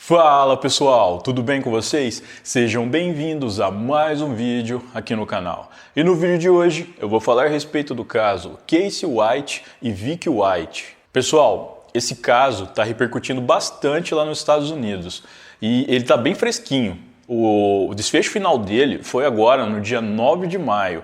Fala pessoal, tudo bem com vocês? Sejam bem-vindos a mais um vídeo aqui no canal. E no vídeo de hoje eu vou falar a respeito do caso Casey White e Vicky White. Pessoal, esse caso está repercutindo bastante lá nos Estados Unidos e ele está bem fresquinho. O desfecho final dele foi agora no dia 9 de maio.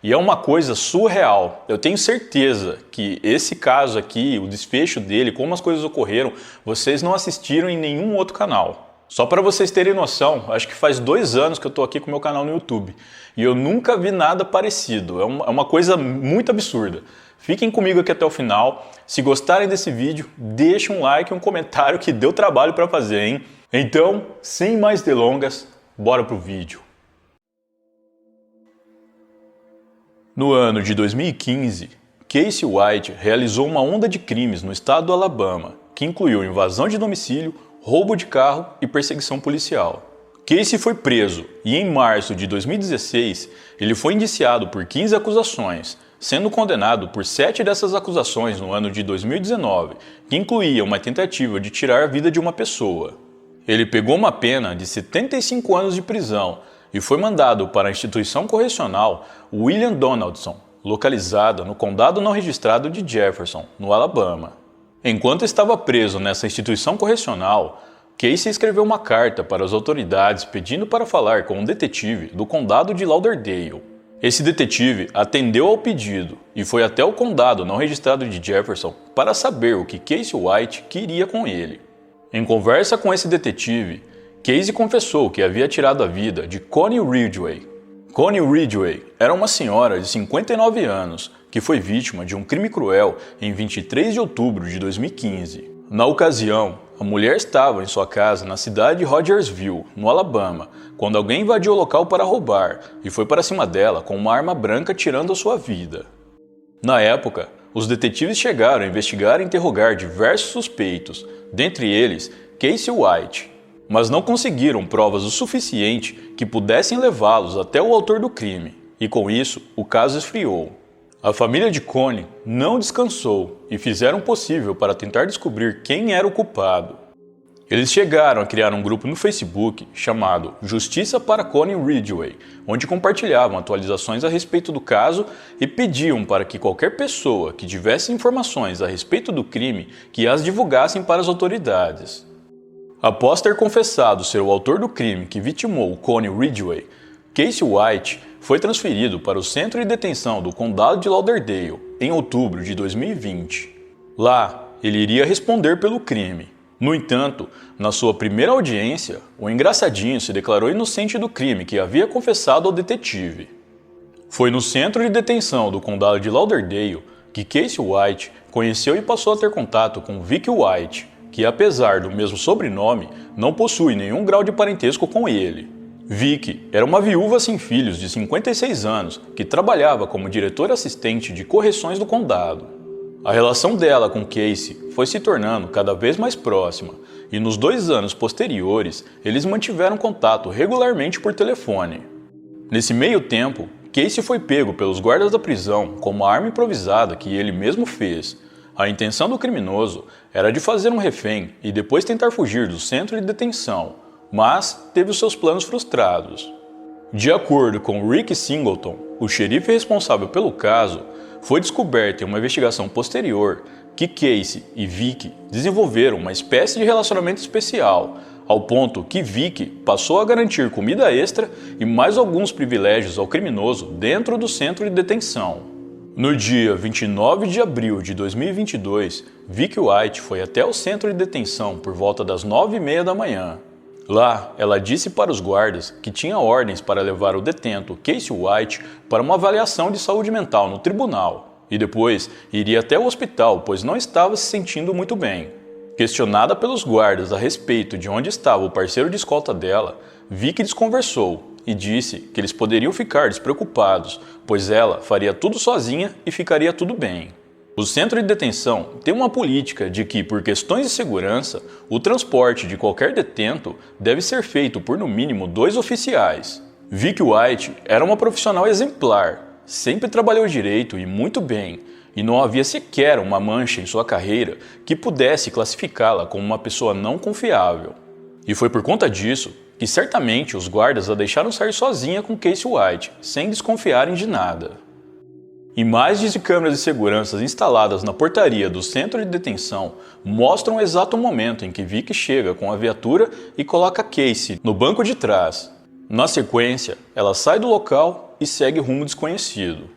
E é uma coisa surreal. Eu tenho certeza que esse caso aqui, o desfecho dele, como as coisas ocorreram, vocês não assistiram em nenhum outro canal. Só para vocês terem noção, acho que faz 2 anos que eu estou aqui com o meu canal no YouTube. E eu nunca vi nada parecido. É uma coisa muito absurda. Fiquem comigo aqui até o final. Se gostarem desse vídeo, deixem um like e um comentário que deu trabalho para fazer, hein? Então, sem mais delongas, bora pro vídeo. No ano de 2015, Casey White realizou uma onda de crimes no estado do Alabama, que incluiu invasão de domicílio, roubo de carro e perseguição policial. Casey foi preso e em março de 2016 ele foi indiciado por 15 acusações, sendo condenado por 7 dessas acusações no ano de 2019, que incluía uma tentativa de tirar a vida de uma pessoa. Ele pegou uma pena de 75 anos de prisão e foi mandado para a instituição correcional William Donaldson, localizada no condado não registrado de Jefferson, no Alabama. Enquanto estava preso nessa instituição correcional, Casey escreveu uma carta para as autoridades pedindo para falar com um detetive do condado de Lauderdale. Esse detetive atendeu ao pedido e foi até o condado não registrado de Jefferson para saber o que Casey White queria com ele. Em conversa com esse detetive, Casey confessou que havia tirado a vida de Connie Ridgway. Connie Ridgway era uma senhora de 59 anos que foi vítima de um crime cruel em 23 de outubro de 2015. Na ocasião, a mulher estava em sua casa na cidade de Rogersville, no Alabama, quando alguém invadiu o local para roubar e foi para cima dela com uma arma branca tirando a sua vida. Na época, os detetives chegaram a investigar e interrogar diversos suspeitos, dentre eles Casey White, mas não conseguiram provas o suficiente que pudessem levá-los até o autor do crime, e com isso o caso esfriou. A família de Connie não descansou e fizeram o possível para tentar descobrir quem era o culpado. Eles chegaram a criar um grupo no Facebook chamado Justiça para Connie Ridgway, onde compartilhavam atualizações a respeito do caso e pediam para que qualquer pessoa que tivesse informações a respeito do crime que as divulgassem para as autoridades. Após ter confessado ser o autor do crime que vitimou Connie Ridgway, Casey White foi transferido para o centro de detenção do condado de Lauderdale em outubro de 2020. Lá, ele iria responder pelo crime. No entanto, na sua primeira audiência, o engraçadinho se declarou inocente do crime que havia confessado ao detetive. Foi no centro de detenção do condado de Lauderdale que Casey White conheceu e passou a ter contato com Vicky White, que apesar do mesmo sobrenome, não possui nenhum grau de parentesco com ele. Vicky era uma viúva sem filhos de 56 anos que trabalhava como diretora assistente de correções do condado. A relação dela com Casey foi se tornando cada vez mais próxima e nos 2 anos posteriores eles mantiveram contato regularmente por telefone. Nesse meio tempo, Casey foi pego pelos guardas da prisão com uma arma improvisada que ele mesmo fez. A intenção do criminoso era de fazer um refém e depois tentar fugir do centro de detenção, mas teve os seus planos frustrados. De acordo com Rick Singleton, o xerife responsável pelo caso, foi descoberto em uma investigação posterior que Casey e Vicky desenvolveram uma espécie de relacionamento especial, ao ponto que Vicky passou a garantir comida extra e mais alguns privilégios ao criminoso dentro do centro de detenção. No dia 29 de abril de 2022, Vicky White foi até o centro de detenção por volta das 9h30 da manhã. Lá, ela disse para os guardas que tinha ordens para levar o detento Casey White para uma avaliação de saúde mental no tribunal e depois iria até o hospital, pois não estava se sentindo muito bem. Questionada pelos guardas a respeito de onde estava o parceiro de escolta dela, Vicky desconversou e disse que eles poderiam ficar despreocupados, pois ela faria tudo sozinha e ficaria tudo bem. O centro de detenção tem uma política de que, por questões de segurança, o transporte de qualquer detento deve ser feito por no mínimo 2 oficiais. Vicky White era uma profissional exemplar, sempre trabalhou direito e muito bem, e não havia sequer uma mancha em sua carreira que pudesse classificá-la como uma pessoa não confiável. E foi por conta disso que certamente os guardas a deixaram sair sozinha com Casey White, sem desconfiarem de nada. Imagens de câmeras de segurança instaladas na portaria do centro de detenção mostram o exato momento em que Vicky chega com a viatura e coloca Casey no banco de trás. Na sequência, ela sai do local e segue rumo desconhecido.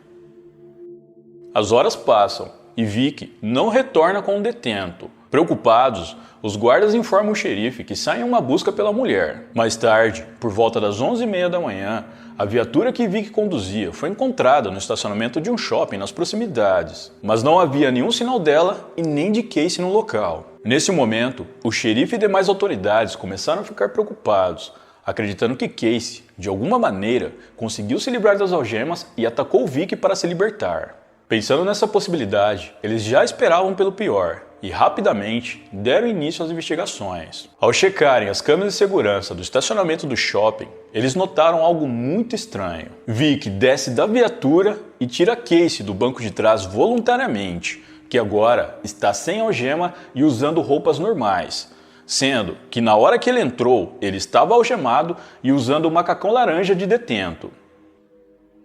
As horas passam e Vicky não retorna com o detento. Preocupados, os guardas informam o xerife que saem em uma busca pela mulher. Mais tarde, por volta das 11h30 da manhã, a viatura que Vicky conduzia foi encontrada no estacionamento de um shopping nas proximidades, mas não havia nenhum sinal dela e nem de Casey no local. Nesse momento, o xerife e demais autoridades começaram a ficar preocupados, acreditando que Casey, de alguma maneira, conseguiu se livrar das algemas e atacou Vicky para se libertar. Pensando nessa possibilidade, eles já esperavam pelo pior e rapidamente deram início às investigações. Ao checarem as câmeras de segurança do estacionamento do shopping, eles notaram algo muito estranho. Vicky desce da viatura e tira Casey do banco de trás voluntariamente, que agora está sem algema e usando roupas normais, sendo que na hora que ele entrou, ele estava algemado e usando o macacão laranja de detento.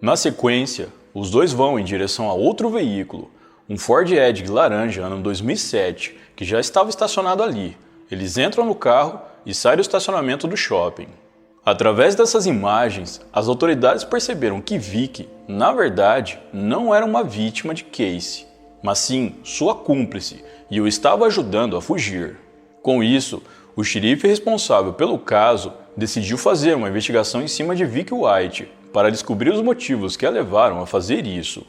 Na sequência, os dois vão em direção a outro veículo, um Ford Edge laranja ano 2007, que já estava estacionado ali. Eles entram no carro e saem do estacionamento do shopping. Através dessas imagens, as autoridades perceberam que Vicky, na verdade, não era uma vítima de Casey, mas sim sua cúmplice, e o estava ajudando a fugir. Com isso, o xerife responsável pelo caso decidiu fazer uma investigação em cima de Vicky White para descobrir os motivos que a levaram a fazer isso.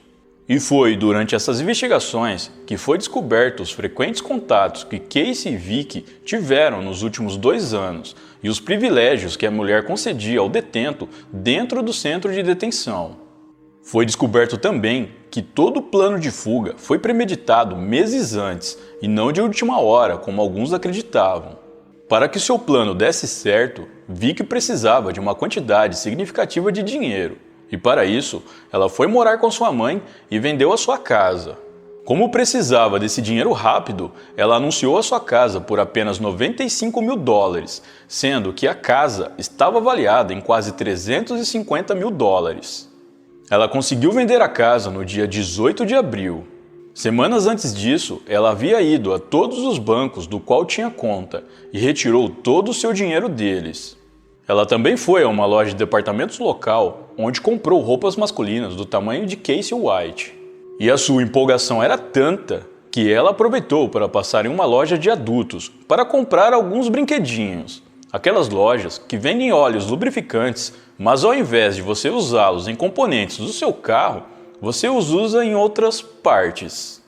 E foi durante essas investigações que foi descoberto os frequentes contatos que Casey e Vicky tiveram nos últimos 2 anos e os privilégios que a mulher concedia ao detento dentro do centro de detenção. Foi descoberto também que todo o plano de fuga foi premeditado meses antes e não de última hora, como alguns acreditavam. Para que seu plano desse certo, Vicky precisava de uma quantidade significativa de dinheiro. E para isso, ela foi morar com sua mãe e vendeu a sua casa. Como precisava desse dinheiro rápido, ela anunciou a sua casa por apenas $95 mil, sendo que a casa estava avaliada em quase $350 mil. Ela conseguiu vender a casa no dia 18 de abril. Semanas antes disso, ela havia ido a todos os bancos do qual tinha conta e retirou todo o seu dinheiro deles. Ela também foi a uma loja de departamentos local, onde comprou roupas masculinas do tamanho de Casey White. E a sua empolgação era tanta que ela aproveitou para passar em uma loja de adultos para comprar alguns brinquedinhos. Aquelas lojas que vendem óleos lubrificantes, mas ao invés de você usá-los em componentes do seu carro, você os usa em outras partes.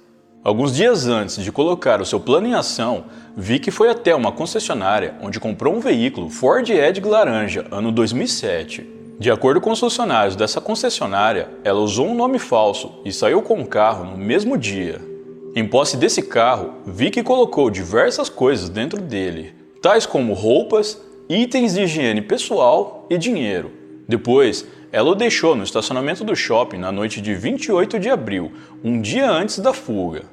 Alguns dias antes de colocar o seu plano em ação, Vicky foi até uma concessionária onde comprou um veículo Ford Edge laranja ano 2007. De acordo com os funcionários dessa concessionária, ela usou um nome falso e saiu com o carro no mesmo dia. Em posse desse carro, Vicky colocou diversas coisas dentro dele, tais como roupas, itens de higiene pessoal e dinheiro. Depois, ela o deixou no estacionamento do shopping na noite de 28 de abril, um dia antes da fuga.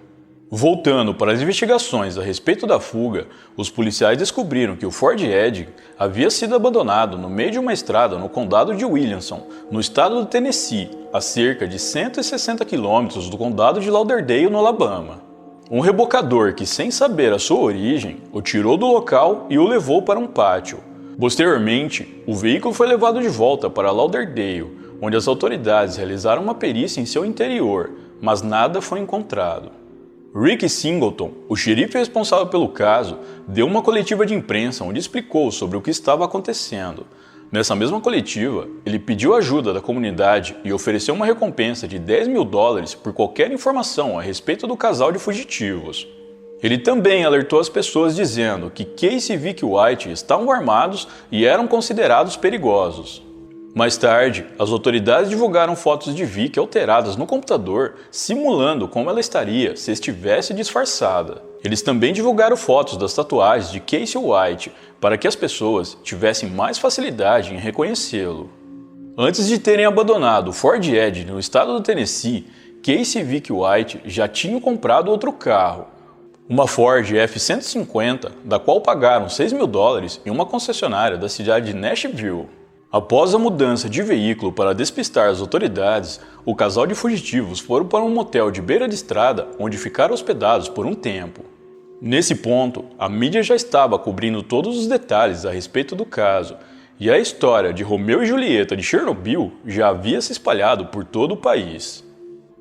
Voltando para as investigações a respeito da fuga, os policiais descobriram que o Ford Edge havia sido abandonado no meio de uma estrada no condado de Williamson, no estado do Tennessee, a cerca de 160 quilômetros do condado de Lauderdale, no Alabama. Um rebocador que, sem saber a sua origem, o tirou do local e o levou para um pátio. Posteriormente, o veículo foi levado de volta para Lauderdale, onde as autoridades realizaram uma perícia em seu interior, mas nada foi encontrado. Rick Singleton, o xerife responsável pelo caso, deu uma coletiva de imprensa onde explicou sobre o que estava acontecendo. Nessa mesma coletiva, ele pediu ajuda da comunidade e ofereceu uma recompensa de $10 mil por qualquer informação a respeito do casal de fugitivos. Ele também alertou as pessoas dizendo que Casey e Vicky White estavam armados e eram considerados perigosos. Mais tarde, as autoridades divulgaram fotos de Vicky alteradas no computador, simulando como ela estaria se estivesse disfarçada. Eles também divulgaram fotos das tatuagens de Casey White para que as pessoas tivessem mais facilidade em reconhecê-lo. Antes de terem abandonado o Ford Edge no estado do Tennessee, Casey e Vicky White já tinham comprado outro carro. uma Ford F-150, da qual pagaram $6 mil em uma concessionária da cidade de Nashville. Após a mudança de veículo para despistar as autoridades, o casal de fugitivos foram para um motel de beira de estrada, onde ficaram hospedados por um tempo. Nesse ponto, a mídia já estava cobrindo todos os detalhes a respeito do caso, e a história de Romeu e Julieta de Chernobyl já havia se espalhado por todo o país.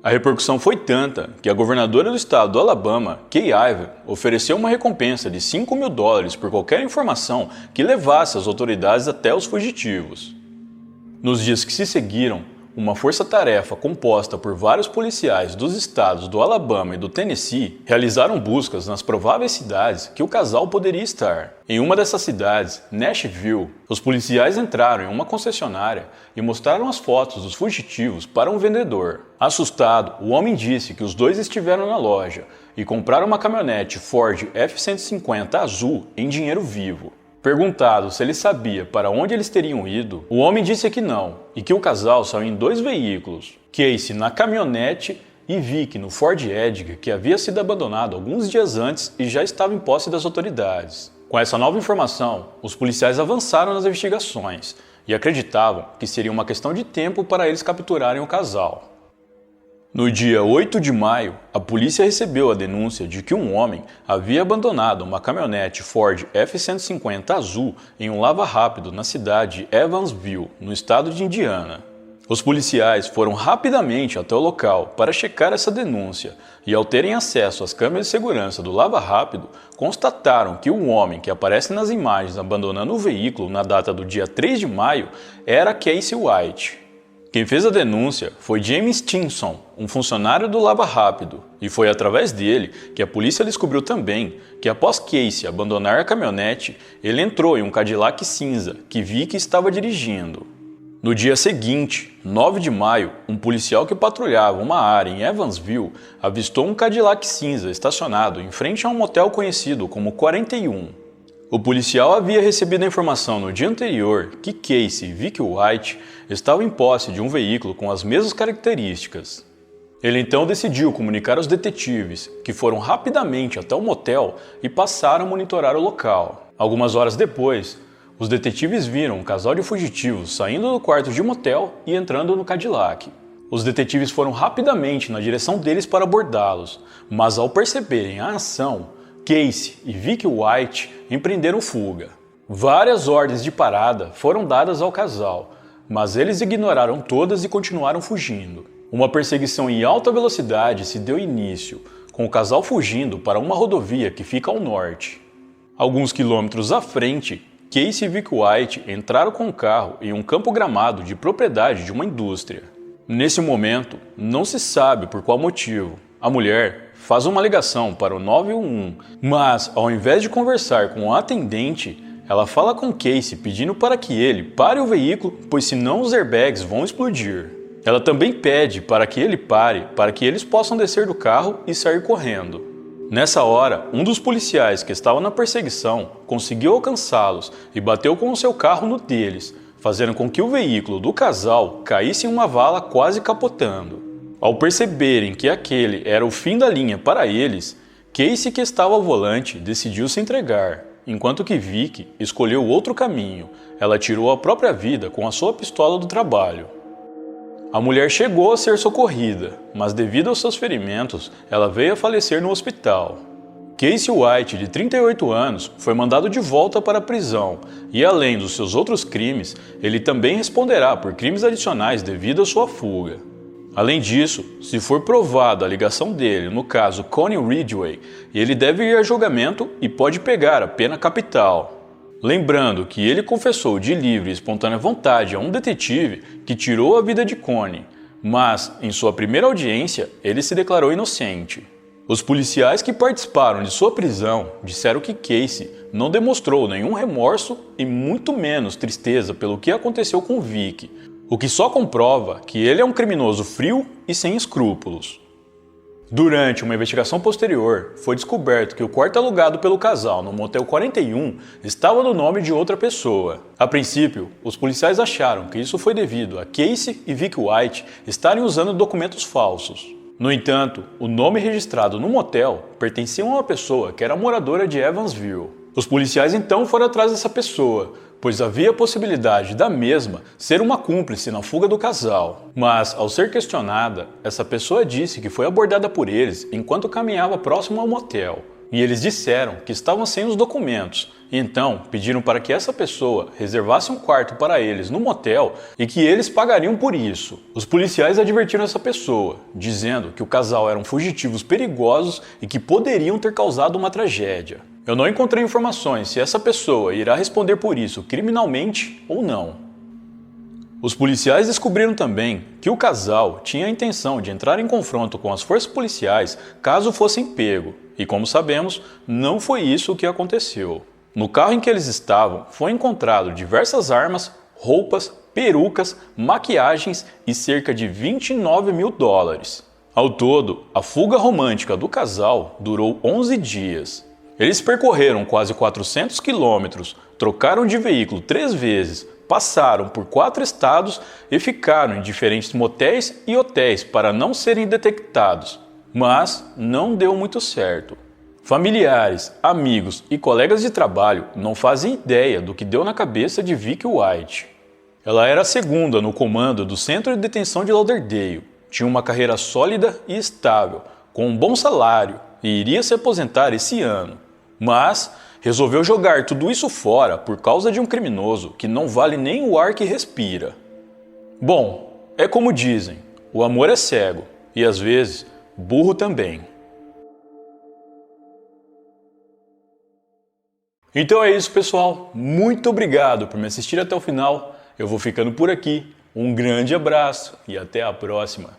A repercussão foi tanta que a governadora do estado do Alabama, Kay Ivey, ofereceu uma recompensa de $5 mil por qualquer informação que levasse as autoridades até os fugitivos. Nos dias que se seguiram, uma força-tarefa composta por vários policiais dos estados do Alabama e do Tennessee realizaram buscas nas prováveis cidades que o casal poderia estar. Em uma dessas cidades, Nashville, os policiais entraram em uma concessionária e mostraram as fotos dos fugitivos para um vendedor. Assustado, o homem disse que os dois estiveram na loja e compraram uma caminhonete Ford F-150 azul em dinheiro vivo. Perguntado se ele sabia para onde eles teriam ido, o homem disse que não, e que o casal saiu em 2 veículos, Casey na caminhonete e Vic no Ford Edge, que havia sido abandonado alguns dias antes e já estava em posse das autoridades. Com essa nova informação, os policiais avançaram nas investigações e acreditavam que seria uma questão de tempo para eles capturarem o casal. No dia 8 de maio, a polícia recebeu a denúncia de que um homem havia abandonado uma caminhonete Ford F-150 azul em um lava-rápido na cidade de Evansville, no estado de Indiana. Os policiais foram rapidamente até o local para checar essa denúncia e, ao terem acesso às câmeras de segurança do lava-rápido, constataram que o homem que aparece nas imagens abandonando o veículo na data do dia 3 de maio era Casey White. Quem fez a denúncia foi James Stinson, um funcionário do Lava Rápido, e foi através dele que a polícia descobriu também que após Casey abandonar a caminhonete, ele entrou em um Cadillac cinza que Vic estava dirigindo. No dia seguinte, 9 de maio, um policial que patrulhava uma área em Evansville avistou um Cadillac cinza estacionado em frente a um motel conhecido como 41. O policial havia recebido a informação no dia anterior que Casey e Vic White estavam em posse de um veículo com as mesmas características. Ele então decidiu comunicar aos detetives, que foram rapidamente até o motel e passaram a monitorar o local. Algumas horas depois, os detetives viram um casal de fugitivos saindo do quarto de motel e entrando no Cadillac. Os detetives foram rapidamente na direção deles para abordá-los, mas ao perceberem a ação, Casey e Vic White empreenderam fuga. Várias ordens de parada foram dadas ao casal, mas eles ignoraram todas e continuaram fugindo. Uma perseguição em alta velocidade se deu início, com o casal fugindo para uma rodovia que fica ao norte. Alguns quilômetros à frente, Casey e Vic White entraram com o carro em um campo gramado de propriedade de uma indústria. Nesse momento, não se sabe por qual motivo, a mulher faz uma ligação para o 911, mas ao invés de conversar com o atendente, ela fala com Casey pedindo para que ele pare o veículo, pois senão os airbags vão explodir. Ela também pede para que ele pare, para que eles possam descer do carro e sair correndo. Nessa hora, um dos policiais que estava na perseguição conseguiu alcançá-los e bateu com o seu carro no deles, fazendo com que o veículo do casal caísse em uma vala quase capotando. Ao perceberem que aquele era o fim da linha para eles, Casey, que estava ao volante, decidiu se entregar, enquanto que Vic escolheu outro caminho. Ela tirou a própria vida com a sua pistola do trabalho. A mulher chegou a ser socorrida, mas devido aos seus ferimentos, ela veio a falecer no hospital. Casey White, de 38 anos, foi mandado de volta para a prisão e, além dos seus outros crimes, ele também responderá por crimes adicionais devido à sua fuga. Além disso, se for provada a ligação dele no caso Connie Ridgway, ele deve ir a julgamento e pode pegar a pena capital. Lembrando que ele confessou de livre e espontânea vontade a um detetive que tirou a vida de Connie, mas, em sua primeira audiência, ele se declarou inocente. Os policiais que participaram de sua prisão disseram que Casey não demonstrou nenhum remorso e muito menos tristeza pelo que aconteceu com Vic, o que só comprova que ele é um criminoso frio e sem escrúpulos. Durante uma investigação posterior, foi descoberto que o quarto alugado pelo casal no Motel 41 estava no nome de outra pessoa. A princípio, os policiais acharam que isso foi devido a Casey e Vic White estarem usando documentos falsos. No entanto, o nome registrado no motel pertencia a uma pessoa que era moradora de Evansville. Os policiais então foram atrás dessa pessoa, pois havia a possibilidade da mesma ser uma cúmplice na fuga do casal. Mas, ao ser questionada, essa pessoa disse que foi abordada por eles enquanto caminhava próximo ao motel. E eles disseram que estavam sem os documentos, e então pediram para que essa pessoa reservasse um quarto para eles no motel e que eles pagariam por isso. Os policiais advertiram essa pessoa, dizendo que o casal eram fugitivos perigosos e que poderiam ter causado uma tragédia. Eu não encontrei informações se essa pessoa irá responder por isso criminalmente ou não. Os policiais descobriram também que o casal tinha a intenção de entrar em confronto com as forças policiais caso fossem pego, e como sabemos, não foi isso o que aconteceu. No carro em que eles estavam foi encontrado diversas armas, roupas, perucas, maquiagens e cerca de $29 mil. Ao todo, a fuga romântica do casal durou 11 dias. Eles percorreram quase 400 quilômetros, trocaram de veículo 3 vezes, passaram por 4 estados e ficaram em diferentes motéis e hotéis para não serem detectados. Mas não deu muito certo. Familiares, amigos e colegas de trabalho não fazem ideia do que deu na cabeça de Vicky White. Ela era a segunda no comando do Centro de Detenção de Lauderdale, tinha uma carreira sólida e estável, com um bom salário e iria se aposentar esse ano. Mas resolveu jogar tudo isso fora por causa de um criminoso que não vale nem o ar que respira. Bom, é como dizem, o amor é cego e às vezes burro também. Então é isso, pessoal. Muito obrigado por me assistir até o final. Eu vou ficando por aqui. Um grande abraço e até a próxima.